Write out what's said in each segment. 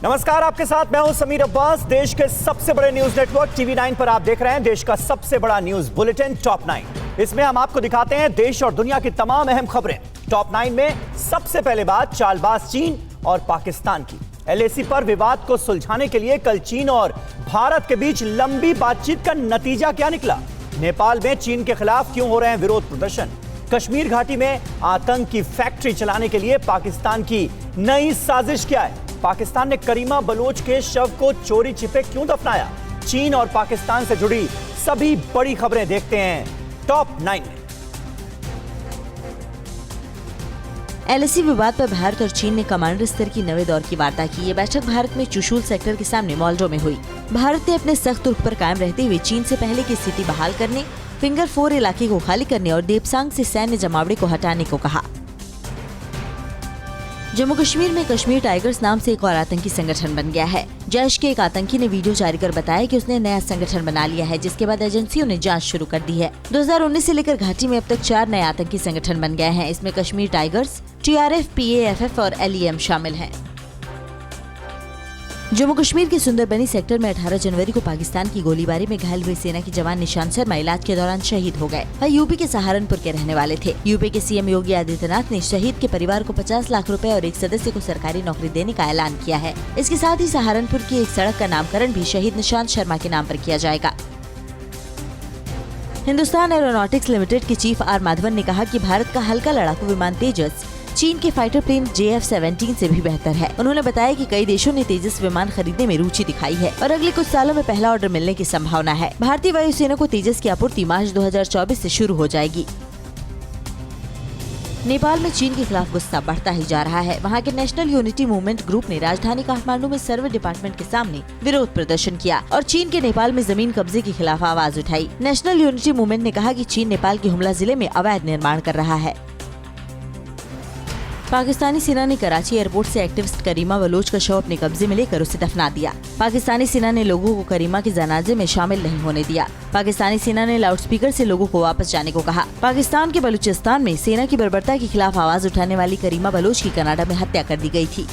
नमस्कार, आपके साथ मैं हूं समीर अब्बास। देश के सबसे बड़े न्यूज नेटवर्क टीवी 9 पर आप देख रहे हैं देश का सबसे बड़ा न्यूज बुलेटिन टॉप 9। इसमें हम आपको दिखाते हैं देश और दुनिया की तमाम अहम खबरें। टॉप 9 में सबसे पहले बात चालबाज चीन और पाकिस्तान की। एलएसी पर विवाद को सुलझाने के लिए कल चीन और भारत के बीच लंबी बातचीत का नतीजा क्या निकला? नेपाल में चीन के खिलाफ क्यों हो रहे हैं विरोध प्रदर्शन? कश्मीर घाटी में आतंक की फैक्ट्री चलाने के लिए पाकिस्तान की नई साजिश क्या है? पाकिस्तान ने करीमा बलोच के शव को चोरी छिपे क्यों दफनाया? चीन और पाकिस्तान से जुड़ी सभी बड़ी खबरें देखते हैं टॉप 9 में। एलएसी विवाद पर भारत और चीन ने कमांडर स्तर की नवे दौर की वार्ता की। ये बैठक भारत में चुशूल सेक्टर के सामने मॉल्डो में हुई। भारत ने अपने सख्त रुख पर कायम रहते हुए चीन से पहले की स्थिति बहाल करने, फिंगर 4 इलाके को खाली करने और देपसांग से सैन्य जमावड़े को हटाने को कहा। जम्मू कश्मीर में कश्मीर टाइगर्स नाम से एक और आतंकी संगठन बन गया है। जैश के एक आतंकी ने वीडियो जारी कर बताया कि उसने नया संगठन बना लिया है, जिसके बाद एजेंसियों ने जांच शुरू कर दी है। 2019 से लेकर घाटी में अब तक 4 नए आतंकी संगठन बन गए हैं। इसमें कश्मीर टाइगर्स, TRF, PAFF और LEM शामिल हैं। जम्मू कश्मीर के सुंदरबनी सेक्टर में 18 जनवरी को पाकिस्तान की गोलीबारी में घायल हुए सेना के जवान निशांत शर्मा इलाज के दौरान शहीद हो गए। वह यूपी के सहारनपुर के रहने वाले थे। यूपी के सीएम योगी आदित्यनाथ ने शहीद के परिवार को 50 लाख रुपए और एक सदस्य को सरकारी नौकरी देने का ऐलान किया है। इसके साथ ही सहारनपुर की एक सड़क का नामकरण भी शहीद निशांत शर्मा के नाम पर किया जाएगा। हिंदुस्तान एरोनॉटिक्स लिमिटेड के चीफ आर माधवन ने कहा कि भारत का हल्का लड़ाकू विमान तेजस चीन के फाइटर प्लेन JF-17 से भी बेहतर है। उन्होंने बताया कि कई देशों ने तेजस विमान खरीदने में रुचि दिखाई है और अगले कुछ सालों में पहला ऑर्डर मिलने की संभावना है। भारतीय वायुसेना को तेजस की आपूर्ति मार्च 2024 से शुरू हो जाएगी। नेपाल में चीन के खिलाफ गुस्सा बढ़ता ही जा रहा है। वहां के नेशनल यूनिटी मूवमेंट ग्रुप ने राजधानी काठमांडू में सर्वे डिपार्टमेंट के सामने विरोध प्रदर्शन किया और चीन के नेपाल में जमीन कब्जे के खिलाफ आवाज उठाई। नेशनल यूनिटी मूवमेंट ने कहा कि चीन नेपाल के हुमला जिले में अवैध निर्माण कर रहा है। पाकिस्तानी सेना ने कराची एयरपोर्ट से एक्टिविस्ट करीमा बलोच का शव अपने कब्जे में लेकर उसे दफना दिया। पाकिस्तानी सेना ने लोगों को करीमा के जनाजे में शामिल नहीं होने दिया। पाकिस्तानी सेना ने लाउडस्पीकर से लोगों को वापस जाने को कहा। पाकिस्तान के बलूचिस्तान में सेना की बर्बरता के खिलाफ आवाज उठाने वाली करीमा बलोच की कनाडा में हत्या कर दी गई थी।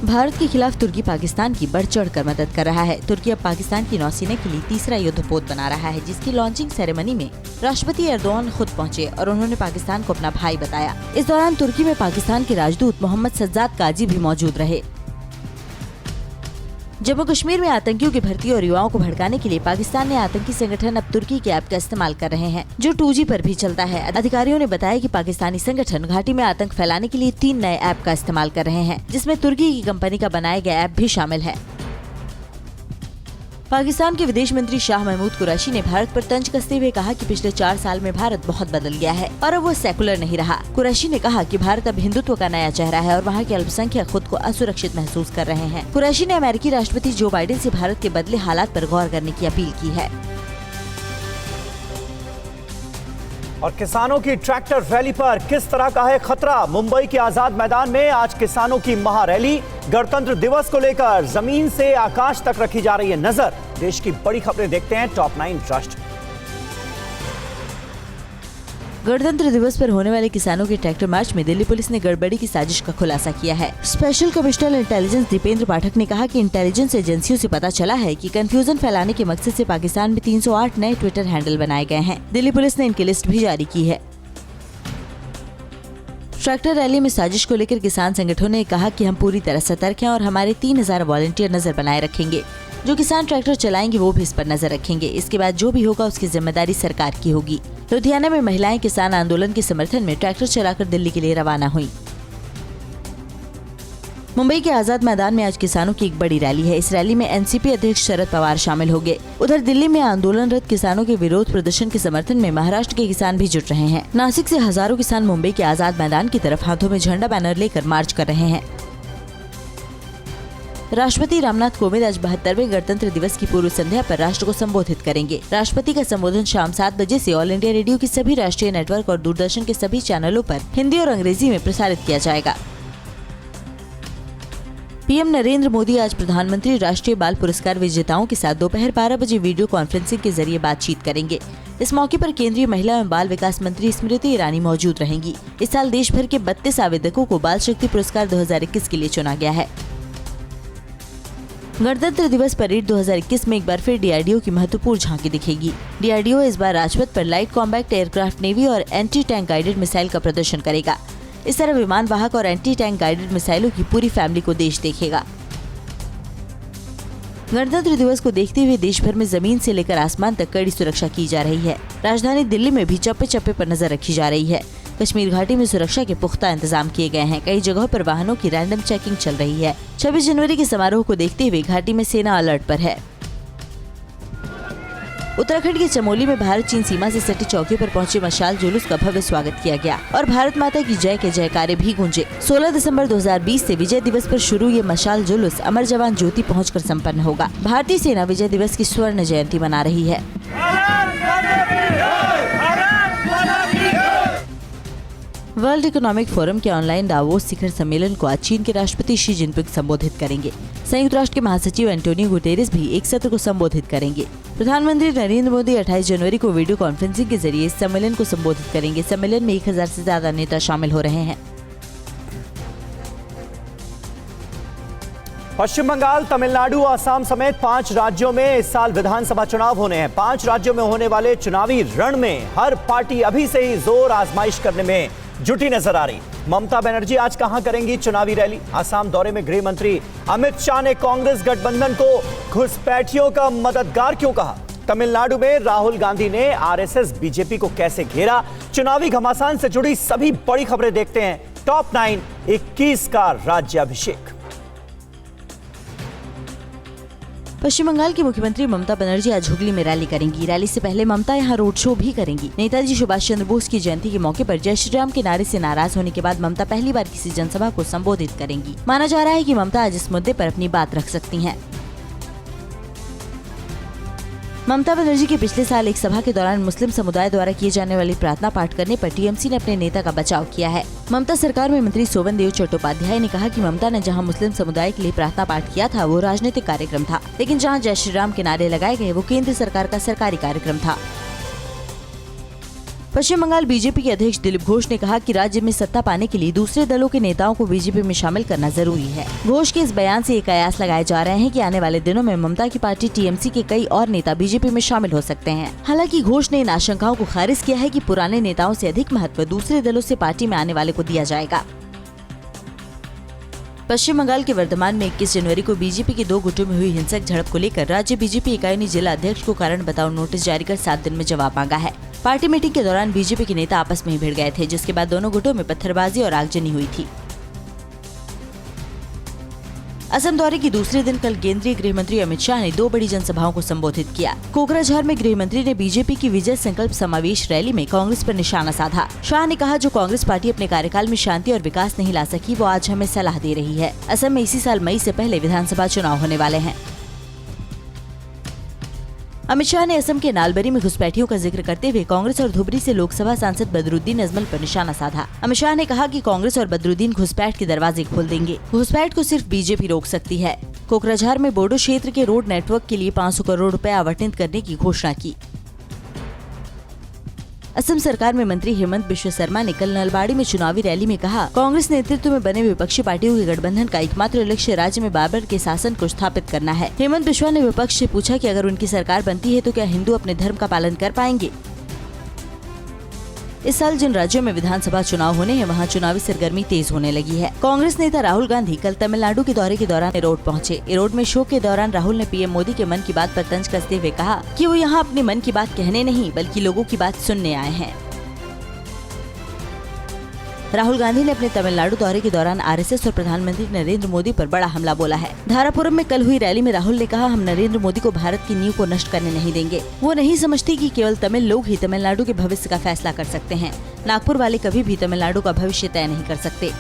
भारत के खिलाफ तुर्की पाकिस्तान की बढ़ चढ़ कर मदद कर रहा है। तुर्की अब पाकिस्तान की नौसेना के लिए तीसरा युद्धपोत बना रहा है, जिसकी लॉन्चिंग सेरेमनी में राष्ट्रपति एर्दोआन खुद पहुंचे और उन्होंने पाकिस्तान को अपना भाई बताया। इस दौरान तुर्की में पाकिस्तान के राजदूत मोहम्मद सज्जाद काजी भी मौजूद रहे। जम्मू कश्मीर में आतंकियों की भर्ती और युवाओं को भड़काने के लिए पाकिस्तान ने आतंकी संगठन अब तुर्की के ऐप का इस्तेमाल कर रहे हैं, जो 2G पर भी चलता है। अधिकारियों ने बताया कि पाकिस्तानी संगठन घाटी में आतंक फैलाने के लिए 3 नए ऐप का इस्तेमाल कर रहे हैं, जिसमें तुर्की की कंपनी का बनाया गया ऐप भी शामिल है। पाकिस्तान के विदेश मंत्री शाह महमूद कुरैशी ने भारत पर तंज कसते हुए कहा कि पिछले 4 साल में भारत बहुत बदल गया है और अब वो सेकुलर नहीं रहा। कुरैशी ने कहा कि भारत अब हिंदुत्व का नया चेहरा है और वहाँ के अल्पसंख्यक खुद को असुरक्षित महसूस कर रहे हैं। कुरैशी ने अमेरिकी राष्ट्रपति जो बाइडेन से भारत के बदले हालात पर गौर करने की अपील की है। और किसानों की ट्रैक्टर रैली पर किस तरह का है खतरा? मुंबई के आजाद मैदान में आज किसानों की महारैली। गणतंत्र दिवस को लेकर जमीन से आकाश तक रखी जा रही है नजर। देश की बड़ी खबरें देखते हैं टॉप 9 राष्ट्र। गणतंत्र दिवस पर होने वाले किसानों के ट्रैक्टर मार्च में दिल्ली पुलिस ने गड़बड़ी की साजिश का खुलासा किया है। स्पेशल कमिश्नर इंटेलिजेंस दीपेंद्र पाठक ने कहा कि इंटेलिजेंस एजेंसियों से पता चला है कि कंफ्यूजन फैलाने के मकसद से पाकिस्तान में 308 नए ट्विटर हैंडल बनाए गए हैं। दिल्ली पुलिस ने इनकी लिस्ट भी जारी की है। ट्रैक्टर रैली में साजिश को लेकर किसान संगठनों ने कहा कि हम पूरी तरह सतर्क हैं और हमारे 3000 वॉलंटियर नजर बनाए रखेंगे। जो किसान ट्रैक्टर चलाएंगे वो भी इस पर नजर रखेंगे। इसके बाद जो भी होगा उसकी जिम्मेदारी सरकार की होगी। लुधियाना में महिलाएं किसान आंदोलन के समर्थन में ट्रैक्टर चलाकर दिल्ली के लिए रवाना हुई। मुंबई के आजाद मैदान में आज किसानों की एक बड़ी रैली है। इस रैली में एनसीपी अध्यक्ष शरद पवार शामिल होंगे। उधर दिल्ली में आंदोलनरत किसानों के विरोध प्रदर्शन के समर्थन में महाराष्ट्र के किसान भी जुट रहे हैं। नासिक से हजारों किसान मुंबई के आजाद मैदान की तरफ हाथों में झंडा बैनर लेकर मार्च कर रहे हैं। राष्ट्रपति रामनाथ कोविंद आज 72वें गणतंत्र दिवस की पूर्व संध्या पर राष्ट्र को संबोधित करेंगे। राष्ट्रपति का संबोधन शाम 7 बजे से ऑल इंडिया रेडियो के सभी राष्ट्रीय नेटवर्क और दूरदर्शन के सभी चैनलों पर हिंदी और अंग्रेजी में प्रसारित किया जाएगा। पीएम नरेंद्र मोदी आज प्रधानमंत्री राष्ट्रीय बाल पुरस्कार विजेताओं के साथ दोपहर 12 बजे वीडियो कॉन्फ्रेंसिंग के जरिए बातचीत करेंगे। इस मौके पर केंद्रीय महिला एवं बाल विकास मंत्री स्मृति ईरानी मौजूद रहेंगी। इस साल देश भर के 32 आवेदकों को बाल शक्ति पुरस्कार 2021 के लिए चुना गया है। गणतंत्र दिवस परेड 2021 में एक बार फिर डीआरडीओ की महत्वपूर्ण झांकी दिखेगी। डीआरडीओ इस बार राजपथ पर लाइट कॉम्बैक्ट एयरक्राफ्ट नेवी और एंटी टैंक गाइडेड मिसाइल का प्रदर्शन करेगा। इस तरह विमान वाहक और एंटी टैंक गाइडेड मिसाइलों की पूरी फैमिली को देश देखेगा। गणतंत्र दिवस को देखते हुए देश भर में जमीन से लेकर आसमान तक कड़ी सुरक्षा की जा रही है। राजधानी दिल्ली में भी चप्पे चप्पे पर नजर रखी जा रही है। कश्मीर घाटी में सुरक्षा के पुख्ता इंतजाम किए गए हैं। कई जगहों पर वाहनों की रैंडम चेकिंग चल रही है। 26 जनवरी के समारोह को देखते हुए घाटी में सेना अलर्ट पर है। उत्तराखंड के चमोली में भारत चीन सीमा से सटी चौकियों पर पहुंचे मशाल जुलूस का भव्य स्वागत किया गया और भारत माता की जय के जयकारे भी गूंजे। 16 दिसंबर 2020 से विजय दिवस पर शुरू ये मशाल जुलूस अमर जवान ज्योति पहुंचकर संपन्न होगा। भारतीय सेना विजय दिवस की स्वर्ण जयंती मना रही है। वर्ल्ड इकोनॉमिक फोरम के ऑनलाइन दावोस शिखर सम्मेलन को आज चीन के राष्ट्रपति शी जिनपिंग संबोधित करेंगे। संयुक्त राष्ट्र के महासचिव एंटोनियो गुटेरेस भी एक सत्र को संबोधित करेंगे। प्रधानमंत्री नरेंद्र मोदी 28 जनवरी को वीडियो कॉन्फ्रेंसिंग के जरिए इस सम्मेलन को संबोधित करेंगे। सम्मेलन में 1000 से ज्यादा नेता शामिल हो रहे हैं। पश्चिम बंगाल, तमिलनाडु, असम समेत 5 राज्यों में इस साल विधानसभा चुनाव होने हैं। 5 राज्यों में होने वाले चुनावी रण में हर पार्टी अभी से ही जोर आजमाइश करने में जुटी नजर आ रही। ममता बनर्जी आज कहां करेंगी चुनावी रैली? आसाम दौरे में गृह मंत्री अमित शाह ने कांग्रेस गठबंधन को घुसपैठियों का मददगार क्यों कहा? तमिलनाडु में राहुल गांधी ने आरएसएस बीजेपी को कैसे घेरा? चुनावी घमासान से जुड़ी सभी बड़ी खबरें देखते हैं टॉप 9 21 का राज्याभिषेक। पश्चिम बंगाल की मुख्यमंत्री ममता बनर्जी आज हुगली में रैली करेंगी। रैली से पहले ममता यहां रोड शो भी करेंगी। नेताजी सुभाष चंद्र बोस की जयंती के मौके पर जय श्री राम के नारे से नाराज होने के बाद ममता पहली बार किसी जनसभा को संबोधित करेंगी। माना जा रहा है कि ममता आज इस मुद्दे पर अपनी बात रख सकती हैं। ममता बनर्जी के पिछले साल एक सभा के दौरान मुस्लिम समुदाय द्वारा किए जाने वाली प्रार्थना पाठ करने पर टीएमसी ने अपने नेता का बचाव किया है। ममता सरकार में मंत्री सोवन देव चट्टोपाध्याय ने कहा कि ममता ने जहां मुस्लिम समुदाय के लिए प्रार्थना पाठ किया था वो राजनीतिक कार्यक्रम था, लेकिन जहां जय श्री राम के नारे लगाए गए वो केंद्र सरकार का सरकारी कार्यक्रम था। पश्चिम बंगाल बीजेपी के अध्यक्ष दिलीप घोष ने कहा कि राज्य में सत्ता पाने के लिए दूसरे दलों के नेताओं को बीजेपी में शामिल करना जरूरी है। घोष के इस बयान से ये कयास लगाए जा रहे हैं कि आने वाले दिनों में ममता की पार्टी टीएमसी के कई और नेता बीजेपी में शामिल हो सकते हैं। हालांकि घोष ने इन आशंकाओं को खारिज किया है कि पुराने नेताओं से अधिक महत्व दूसरे दलों से पार्टी में आने वाले को दिया जाएगा। पश्चिम बंगाल के वर्धमान में 21 जनवरी को बीजेपी के 2 गुटों में हुई हिंसक झड़प को लेकर राज्य बीजेपी इकाई ने जिला अध्यक्ष को कारण बताओ नोटिस जारी कर 7 दिन में जवाब मांगा है। पार्टी मीटिंग के दौरान बीजेपी के नेता आपस में ही भिड़ गए थे, जिसके बाद दोनों गुटों में पत्थरबाजी और आगजनी हुई थी। असम दौरे के दूसरे दिन कल केंद्रीय गृह मंत्री अमित शाह ने 2 बड़ी जनसभाओं को संबोधित किया। कोकराझार में गृह मंत्री ने बीजेपी की विजय संकल्प समावेश रैली में कांग्रेस पर निशाना साधा। शाह ने कहा, जो कांग्रेस पार्टी अपने कार्यकाल में शांति और विकास नहीं ला सकी वो आज हमें सलाह दे रही है। असम में इसी साल मई से पहले विधानसभा चुनाव होने वाले हैं। अमित शाह ने असम के नालबरी में घुसपैठियों का जिक्र करते हुए कांग्रेस और धुबरी से लोकसभा सांसद बदरुद्दीन अजमल पर निशाना साधा। अमित शाह ने कहा कि कांग्रेस और बदरुद्दीन घुसपैठ के दरवाजे खोल देंगे। घुसपैठ को सिर्फ बीजेपी रोक सकती है। कोकराझार में बोडो क्षेत्र के रोड नेटवर्क के लिए 500 करोड़ रुपए आवंटित करने की घोषणा की। असम सरकार में मंत्री हेमंत बिश्व शर्मा ने कल नलबाड़ी में चुनावी रैली में कहा, कांग्रेस नेतृत्व में बने विपक्षी पार्टियों के गठबंधन का एकमात्र लक्ष्य राज्य में बाबर के शासन को स्थापित करना है। हेमंत बिश्वा ने विपक्ष से पूछा कि अगर उनकी सरकार बनती है तो क्या हिंदू अपने धर्म का पालन कर पाएंगे? इस साल जिन राज्यों में विधानसभा चुनाव होने हैं वहां चुनावी सरगर्मी तेज होने लगी है। कांग्रेस नेता राहुल गांधी कल तमिलनाडु के दौरे के दौरान एरोड पहुंचे। एरोड में शो के दौरान राहुल ने पीएम मोदी के मन की बात पर तंज कसते हुए कहा कि वो यहां अपने मन की बात कहने नहीं बल्कि लोगों की बात सुनने आए हैं। राहुल गांधी ने अपने तमिलनाडु दौरे के दौरान आरएसएस और प्रधानमंत्री नरेंद्र मोदी पर बड़ा हमला बोला है। धारापुरम में कल हुई रैली में राहुल ने कहा, हम नरेंद्र मोदी को भारत की नींव को नष्ट करने नहीं देंगे। वो नहीं समझती कि केवल तमिल लोग ही तमिलनाडु के भविष्य का फैसला कर सकते हैं। नागपुर वाले कभी भी तमिलनाडु का भविष्य तय नहीं कर सकते।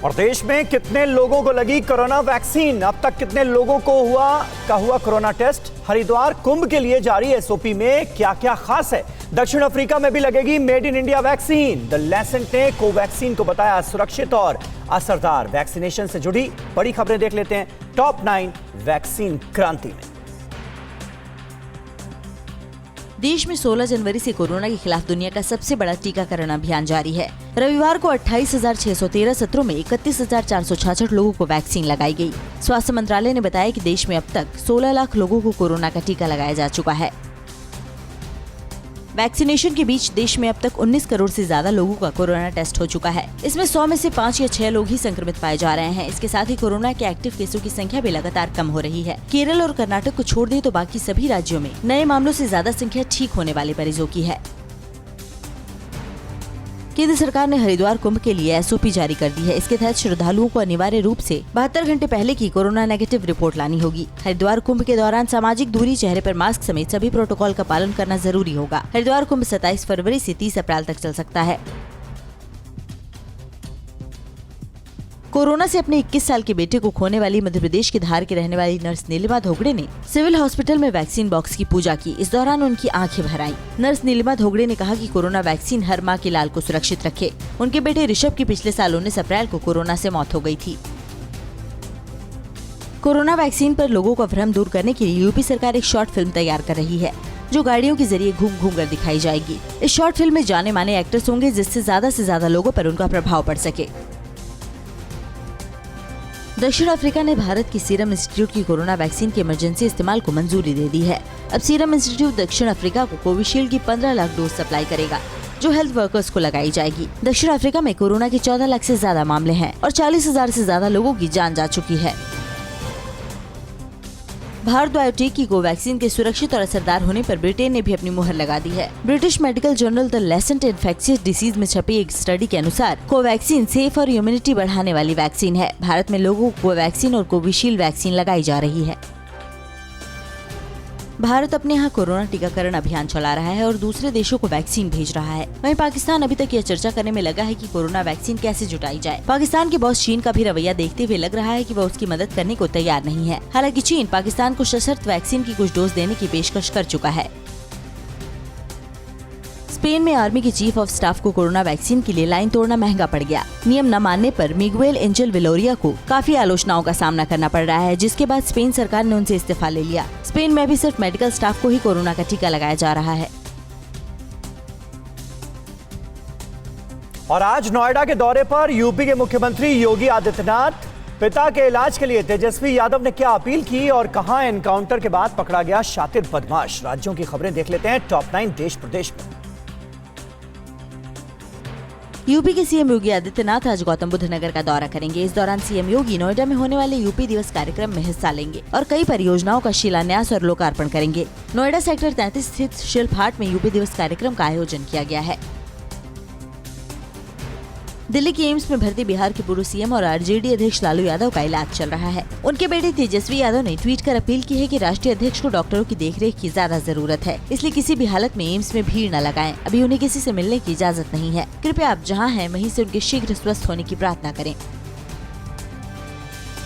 और देश में कितने लोगों को लगी कोरोना वैक्सीन, अब तक कितने लोगों को हुआ कोरोना टेस्ट, हरिद्वार कुंभ के लिए जारी एसओपी में क्या क्या खास है, दक्षिण अफ्रीका में भी लगेगी made in India vaccine. The Lancet ने कोवैक्सीन को बताया सुरक्षित और असरदार। वैक्सीनेशन से जुड़ी बड़ी खबरें देख लेते हैं टॉप 9 वैक्सीन क्रांति में। देश में 16 जनवरी से कोरोना के खिलाफ दुनिया का सबसे बड़ा टीकाकरण अभियान जारी है। रविवार को 28,613 सत्रों में 31,466 लोगों को वैक्सीन लगाई गई। स्वास्थ्य मंत्रालय ने बताया कि देश में अब तक 16 लाख लोगों को कोरोना का टीका लगाया जा चुका है। वैक्सीनेशन के बीच देश में अब तक 19 करोड़ से ज्यादा लोगों का कोरोना टेस्ट हो चुका है। इसमें 100 में से 5 या 6 लोग ही संक्रमित पाए जा रहे हैं। इसके साथ ही कोरोना के एक्टिव केसों की संख्या भी लगातार कम हो रही है। केरल और कर्नाटक को छोड़ दें तो बाकी सभी राज्यों में नए मामलों से ज्यादा संख्या ठीक होने वाले मरीजों की है। केंद्र सरकार ने हरिद्वार कुंभ के लिए एसओपी जारी कर दी है। इसके तहत श्रद्धालुओं को अनिवार्य रूप से 72 घंटे पहले की कोरोना नेगेटिव रिपोर्ट लानी होगी। हरिद्वार कुंभ के दौरान सामाजिक दूरी, चेहरे पर मास्क समेत सभी प्रोटोकॉल का पालन करना जरूरी होगा। हरिद्वार कुंभ 27 फरवरी से 30 अप्रैल तक चल सकता है। कोरोना से अपने 21 साल के बेटे को खोने वाली मध्य प्रदेश के धार की रहने वाली नर्स नीलिमा धोगड़े ने सिविल हॉस्पिटल में वैक्सीन बॉक्स की पूजा की। इस दौरान उनकी आंखें भर आईं। नर्स नीलिमा धोगड़े ने कहा कि कोरोना वैक्सीन हर मां के लाल को सुरक्षित रखे। उनके बेटे ऋषभ की पिछले साल 19 अप्रैल को कोरोना से मौत हो गई थी। कोरोना वैक्सीन पर लोगों का भ्रम दूर करने के लिए यूपी सरकार एक शॉर्ट फिल्म तैयार कर रही है, जो गाड़ियों के जरिए घूम घूम कर दिखाई जाएगी। इस शॉर्ट फिल्म में जाने माने एक्टर्स होंगे, जिससे ज्यादा से ज्यादा लोगों पर उनका प्रभाव पड़ सके। दक्षिण अफ्रीका ने भारत की सीरम इंस्टीट्यूट की कोरोना वैक्सीन के इमरजेंसी इस्तेमाल को मंजूरी दे दी है। अब सीरम इंस्टीट्यूट दक्षिण अफ्रीका को कोविशील्ड की 15 लाख डोज सप्लाई करेगा, जो हेल्थ वर्कर्स को लगाई जाएगी। दक्षिण अफ्रीका में कोरोना के 14 लाख से ज्यादा मामले हैं और 40,000 से ज्यादा लोगों की जान जा चुकी है। भारत बायोटेक की कोवैक्सीन के सुरक्षित और असरदार होने पर ब्रिटेन ने भी अपनी मुहर लगा दी है। British medical journal the Lancet infectious disease में छपी एक स्टडी के अनुसार कोवैक्सीन सेफ और इम्यूनिटी बढ़ाने वाली वैक्सीन है। भारत में लोगों को कोवैक्सीन और कोविशील्ड वैक्सीन लगाई जा रही है। भारत अपने यहाँ कोरोना टीकाकरण अभियान चला रहा है और दूसरे देशों को वैक्सीन भेज रहा है। वहीं पाकिस्तान अभी तक यह चर्चा करने में लगा है कि कोरोना वैक्सीन कैसे जुटाई जाए। पाकिस्तान के बॉस चीन का भी रवैया देखते हुए लग रहा है कि वह उसकी मदद करने को तैयार नहीं है। हालांकि चीन पाकिस्तान को सशर्त वैक्सीन की कुछ डोज देने की पेशकश कर चुका है। स्पेन में आर्मी के चीफ ऑफ स्टाफ को कोरोना वैक्सीन के लिए लाइन तोड़ना महंगा पड़ गया। नियम न मानने पर मिगुएल एंजेल विलोरिया को काफी आलोचनाओं का सामना करना पड़ रहा है, जिसके बाद स्पेन सरकार ने उनसे इस्तीफा ले लिया। स्पेन में भी सिर्फ मेडिकल स्टाफ को ही कोरोना का टीका लगाया जा रहा है। और आज नोएडा के दौरे पर यूपी के मुख्यमंत्री योगी आदित्यनाथ। पिता के इलाज के लिए तेजस्वी यादव ने क्या अपील की और कहां एनकाउंटर के बाद पकड़ा गया शातिर बदमाश। राज्यों की खबरें देख लेते हैं टॉप 9 देश प्रदेश में। यूपी के सीएम योगी आदित्यनाथ आज गौतम बुद्ध नगर का दौरा करेंगे। इस दौरान सीएम योगी नोएडा में होने वाले यूपी दिवस कार्यक्रम में हिस्सा लेंगे और कई परियोजनाओं का शिलान्यास और लोकार्पण करेंगे। नोएडा सेक्टर 33 स्थित शिल्प हाट में यूपी दिवस कार्यक्रम का आयोजन किया गया है। दिल्ली के एम्स में भर्ती बिहार के पूर्व सीएम और आरजेडी अध्यक्ष लालू यादव का इलाज चल रहा है। उनके बेटे तेजस्वी यादव ने ट्वीट कर अपील की है कि राष्ट्रीय अध्यक्ष को डॉक्टरों की देखरेख की ज्यादा जरूरत है, इसलिए किसी भी हालत में एम्स में भीड़ न लगाएं। अभी उन्हें किसी से मिलने की इजाजत नहीं है। कृपया आप जहां हैं वहीं से उनके शीघ्र स्वस्थ होने की प्रार्थना करें।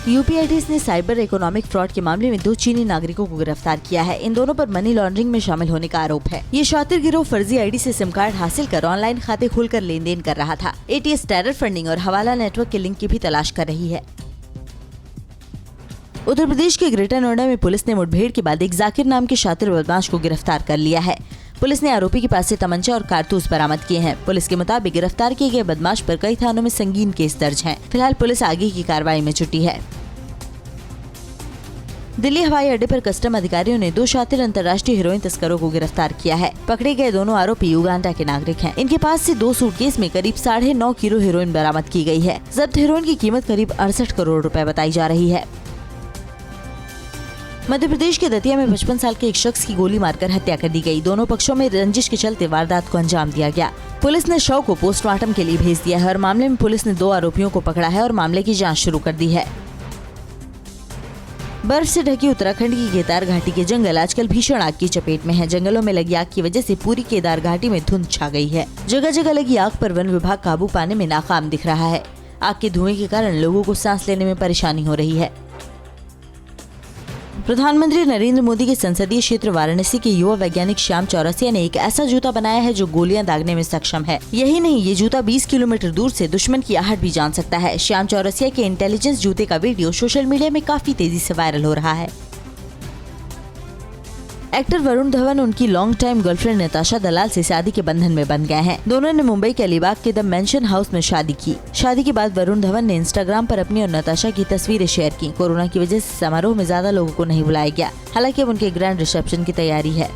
यूपीआईडीएस ने साइबर इकोनॉमिक फ्रॉड के मामले में 2 चीनी नागरिकों को गिरफ्तार किया है। इन दोनों पर मनी लॉन्ड्रिंग में शामिल होने का आरोप है। ये शातिर गिरोह फर्जी आईडी से सिम कार्ड हासिल कर ऑनलाइन खाते खोलकर लेन देन कर रहा था। एटीएस टेरर फंडिंग और हवाला नेटवर्क के लिंक की भी तलाश कर रही है। उत्तर प्रदेश के ग्रेटर नोएडा में पुलिस ने मुठभेड़ के बाद एक जाकिर नाम के शातिर बदमाश को गिरफ्तार कर लिया है। पुलिस ने आरोपी के पास से तमंचा और कारतूस बरामद किए हैं। पुलिस के मुताबिक गिरफ्तार किए गए बदमाश पर कई थानों में संगीन केस दर्ज हैं। फिलहाल पुलिस आगे की कार्रवाई में जुटी है। दिल्ली हवाई अड्डे पर कस्टम अधिकारियों ने 2 शातिर अंतर्राष्ट्रीय हीरोइन तस्करों को गिरफ्तार किया है। पकड़े गए दोनों आरोपी युगांडा के नागरिक हैं। इनके पास से 2 सूटकेस में करीब 9.5 किलो हीरोइन बरामद की गई है। जब्त हीरोइन की कीमत करीब 68 करोड़ रुपए बताई जा रही है। मध्य प्रदेश के दतिया में 55 साल के एक शख्स की गोली मारकर हत्या कर दी गई। दोनों पक्षों में रंजिश के चलते वारदात को अंजाम दिया गया। पुलिस ने शव को पोस्टमार्टम के लिए भेज दिया है और मामले में पुलिस ने 2 आरोपियों को पकड़ा है और मामले की जाँच शुरू कर दी है। बर्फ से ढकी उत्तराखंड की केदार घाटी के जंगल आजकल भीषण आग की चपेट में हैं। जंगलों में लगी आग की वजह से पूरी केदार घाटी में धुंध छा गई है। जगह जगह लगी आग पर वन विभाग काबू पाने में नाकाम दिख रहा है। आग के धुएं के कारण लोगों को सांस लेने में परेशानी हो रही है। प्रधानमंत्री नरेंद्र मोदी के संसदीय क्षेत्र वाराणसी के युवा वैज्ञानिक श्याम चौरसिया ने एक ऐसा जूता बनाया है जो गोलियां दागने में सक्षम है। यही नहीं, ये जूता 20 किलोमीटर दूर से दुश्मन की आहट भी जान सकता है। श्याम चौरसिया के इंटेलिजेंस जूते का वीडियो सोशल मीडिया में काफी तेजी से वायरल हो रहा है। एक्टर वरुण धवन उनकी लॉन्ग टाइम गर्लफ्रेंड नताशा दलाल से शादी के बंधन में बंध गए हैं। दोनों ने मुंबई के अलीबाग के द मेंशन हाउस में शादी की। शादी के बाद वरुण धवन ने इंस्टाग्राम पर अपनी और नताशा की तस्वीरें शेयर की। कोरोना की वजह से समारोह में ज्यादा लोगों को नहीं बुलाया गया। हालांकि अब उनके ग्रैंड रिसेप्शन की तैयारी है।